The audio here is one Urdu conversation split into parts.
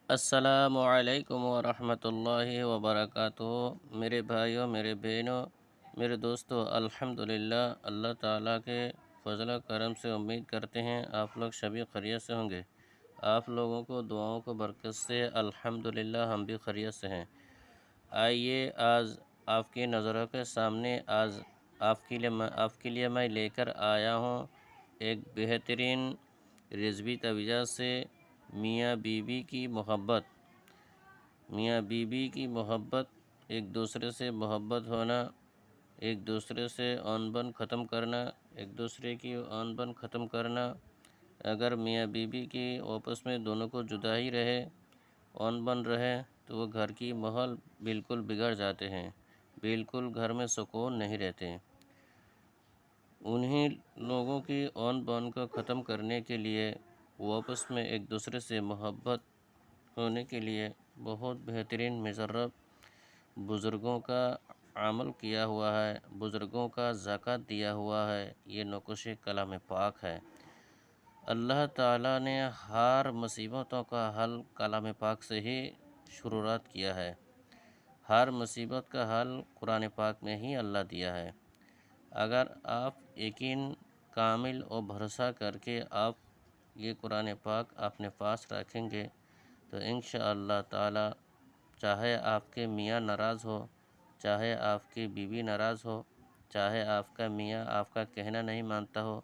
السلام علیکم ورحمۃ اللہ وبرکاتہ۔ میرے بھائیوں، میرے بہنوں، میرے دوستوں، الحمدللہ اللہ تعالیٰ کے فضل و کرم سے امید کرتے ہیں آپ لوگ سبھی خیریت سے ہوں گے۔ آپ لوگوں کو دعاؤں کو برکت سے الحمدللہ ہم بھی خیریت سے ہیں۔ آئیے آج آپ کی نظروں کے سامنے آپ کے لیے میں لے کر آیا ہوں ایک بہترین رضوی توجہ سے میاں بیوی کی محبت۔ میاں بیوی کی محبت، ایک دوسرے سے محبت ہونا، ایک دوسرے سے آن بن ختم کرنا، ایک دوسرے کی آن بن ختم کرنا۔ اگر میاں بیوی کی آپس میں دونوں کو جدائی رہے، آن بن رہے، تو وہ گھر کی ماحول بالکل بگڑ جاتے ہیں، بالکل گھر میں سکون نہیں رہتے۔ انہی لوگوں کی آن بن کو ختم کرنے کے لیے، وہ آپس میں ایک دوسرے سے محبت ہونے کے لیے بہت بہترین مجرب بزرگوں کا عمل کیا ہوا ہے، بزرگوں کا زکوٰۃ دیا ہوا ہے۔ یہ نقش کلام پاک ہے۔ اللہ تعالیٰ نے ہر مصیبتوں کا حل کلام پاک سے ہی شروعات کیا ہے۔ ہر مصیبت کا حل قرآن پاک میں ہی اللہ دیا ہے۔ اگر آپ یقین کامل اور بھروسہ کر کے آپ یہ قرآن پاک اپنے پاس رکھیں گے تو انشاءاللہ تعالیٰ، چاہے آپ کے میاں ناراض ہو، چاہے آپ کی بیوی ناراض ہو، چاہے آپ کا میاں آپ کا کہنا نہیں مانتا ہو،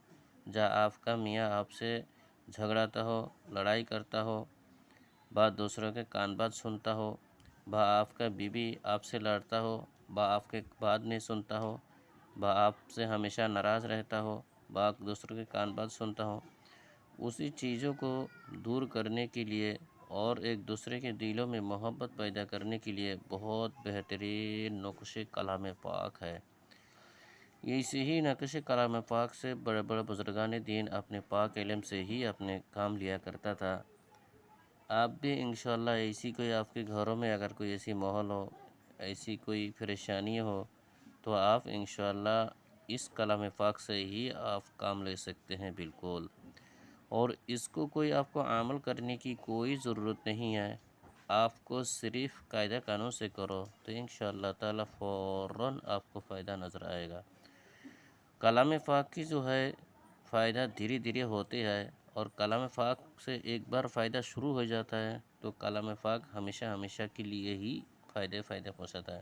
یا آپ کا میاں آپ سے جھگڑاتا ہو، لڑائی کرتا ہو، بات دوسروں کے کان بات سنتا ہو، آپ کا بیوی آپ سے لڑتا ہو، آپ کے بات نہیں سنتا ہو، آپ سے ہمیشہ ناراض رہتا ہو، دوسروں کے کان بات سنتا ہو، اسی چیزوں کو دور کرنے کے لیے اور ایک دوسرے کے دلوں میں محبت پیدا کرنے کے لیے بہت بہترین نقش کلام پاک ہے۔ اسی ہی نقش کلام پاک سے بڑے بڑے بزرگان دین اپنے پاک علم سے ہی اپنے کام لیا کرتا تھا۔ آپ بھی انشاءاللہ ایسی کوئی آپ کے گھروں میں اگر کوئی ایسی ماحول ہو، ایسی کوئی پریشانی ہو، تو آپ انشاءاللہ اس کلام پاک سے ہی آپ کام لے سکتے ہیں بالکل۔ اور اس کو کوئی آپ کو عمل کرنے کی کوئی ضرورت نہیں ہے، آپ کو صرف قاعدہ قانون سے کرو تو انشاءاللہ تعالیٰ فوراً آپ کو فائدہ نظر آئے گا۔ کلام پاک کی جو ہے فائدہ دھیرے دھیرے ہوتے ہے، اور کلام پاک سے ایک بار فائدہ شروع ہو جاتا ہے تو کلام پاک ہمیشہ ہمیشہ کے لیے ہی فائدہ پہنچاتا ہے۔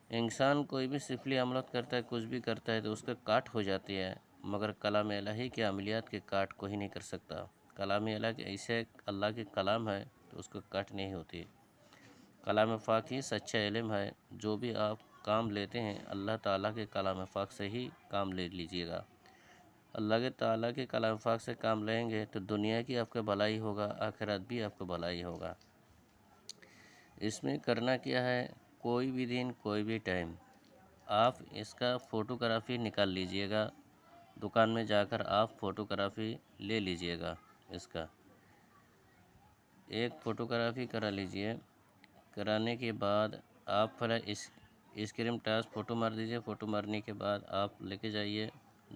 انسان کوئی بھی سفلی عملات کرتا ہے، کچھ بھی کرتا ہے تو اس کا کاٹ ہو جاتی ہے، مگر کلام الہی کے عملیات کے کاٹ کوئی نہیں کر سکتا۔ کلام الہی ایسے اللہ کے کلام ہے تو اس کو کاٹ نہیں ہوتی۔ کلام پاک ہی سچا علم ہے۔ جو بھی آپ کام لیتے ہیں اللہ تعالیٰ کے کلام پاک سے ہی کام لے لیجئے گا۔ اللہ کے تعالیٰ کے کلام پاک سے کام لیں گے تو دنیا کی آپ کا بھلائی ہوگا، آخرت بھی آپ کا بھلائی ہوگا۔ اس میں کرنا کیا ہے، کوئی بھی دن کوئی بھی ٹائم آپ اس کا فوٹوگرافی نکال لیجئے گا، دکان میں جا کر آپ فوٹوگرافی لے لیجئے گا۔ اس کا ایک فوٹوگرافی کرا لیجئے، کرانے کے بعد آپ پہلے اسکرین ٹچ فوٹو مار دیجئے، فوٹو مارنے کے بعد آپ لے کے جائیے،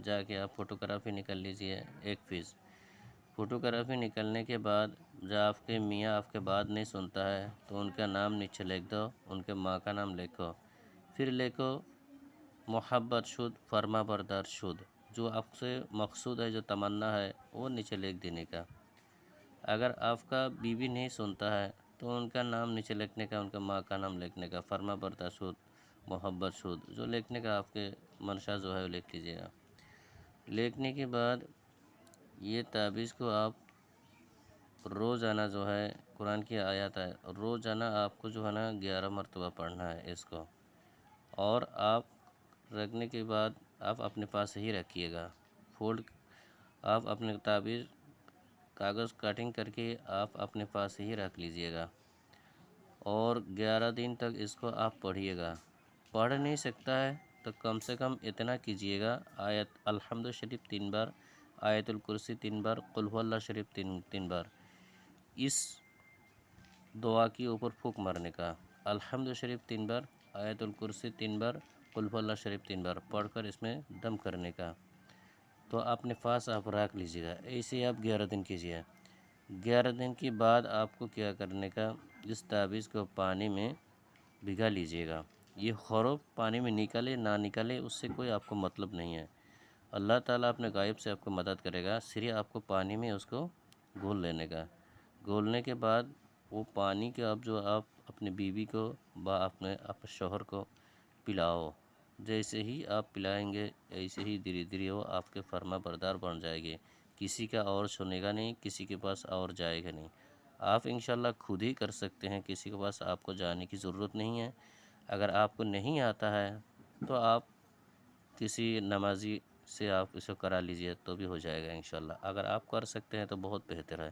جا کے آپ فوٹوگرافی نکال لیجئے ایک پیس۔ فوٹوگرافی نکلنے کے بعد جب آپ کے میاں آپ کے بات نہیں سنتا ہے تو ان کا نام نیچے لکھ دو، ان کے ماں کا نام لکھو، پھر لکھو محبت شد فرما بردار شد، جو آپ سے مقصود ہے، جو تمنا ہے وہ نیچے لکھ دینے کا۔ اگر آپ کا بیوی نہیں سنتا ہے تو ان کا نام نیچے لکھنے کا، ان کا ماں کا نام لکھنے کا، فرما بردار شد محبت شد، جو لکھنے کا آپ کے منشا جو ہے وہ لکھ لیجیے گا۔ لکھنے کے بعد یہ تعویذ کو آپ روزانہ جو ہے قرآن کی آیات ہے، روزانہ آپ کو جو ہے نا 11 مرتبہ پڑھنا ہے اس کو، اور آپ رکھنے کے بعد آپ اپنے پاس ہی رکھیے گا۔ آپ اپنے تعویذ کاغذ کٹنگ کر کے آپ اپنے پاس ہی رکھ لیجئے گا، اور 11 دن تک اس کو آپ پڑھیے گا۔ پڑھ نہیں سکتا ہے تو کم سے کم اتنا کیجئے گا، آیت الحمد شریف 3 بار، آیت الکرسی 3 بار، قل هو اللہ شریف 3 بار، اس دعا کے اوپر پھونک مارنے کا۔ الحمد شریف 3 بار، آیت الکرسی 3 بار، قل هو اللہ شریف 3 بار پڑھ کر اس میں دم کرنے کا، تو اپنے پاس آپ رکھ لیجیے گا۔ ایسے آپ 11 دن کیجیے۔ 11 دن کے بعد آپ کو کیا کرنے کا، اس تعویذ کو پانی میں بھگا لیجیے گا۔ یہ حروف پانی میں نکلے نہ نکلے اس سے کوئی آپ کو مطلب نہیں ہے، اللہ تعالیٰ اپنے غائب سے آپ کو مدد کرے گا، صرف آپ کو پانی میں اس کو گھول لینے کا۔ گھولنے کے بعد وہ پانی کے آپ اپنے بیوی کو اپنے شوہر کو پلاؤ۔ جیسے ہی آپ پلائیں گے ایسے ہی دھیرے دھیرے وہ آپ کے فرما بردار بن جائے گی، کسی کا اور سنے گا نہیں، کسی کے پاس اور جائے گا نہیں۔ آپ انشاءاللہ خود ہی کر سکتے ہیں، کسی کے پاس آپ کو جانے کی ضرورت نہیں ہے۔ اگر آپ کو نہیں آتا ہے تو آپ کسی نمازی سے آپ اسے کرا لیجئے تو بھی ہو جائے گا انشاءاللہ۔ اگر آپ کر سکتے ہیں تو بہت بہتر ہے،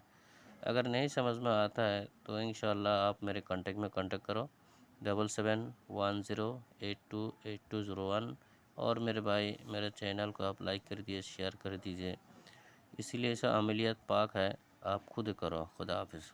اگر نہیں سمجھ میں آتا ہے تو انشاءاللہ آپ میرے کانٹیکٹ میں کانٹیکٹ کرو 7710828201، اور میرے بھائی میرے چینل کو آپ لائک کر دیجیے، شیئر کر دیجیے، اسی لیے ایسا عملیات پاک ہے، آپ خود کرو۔ خدا حافظ۔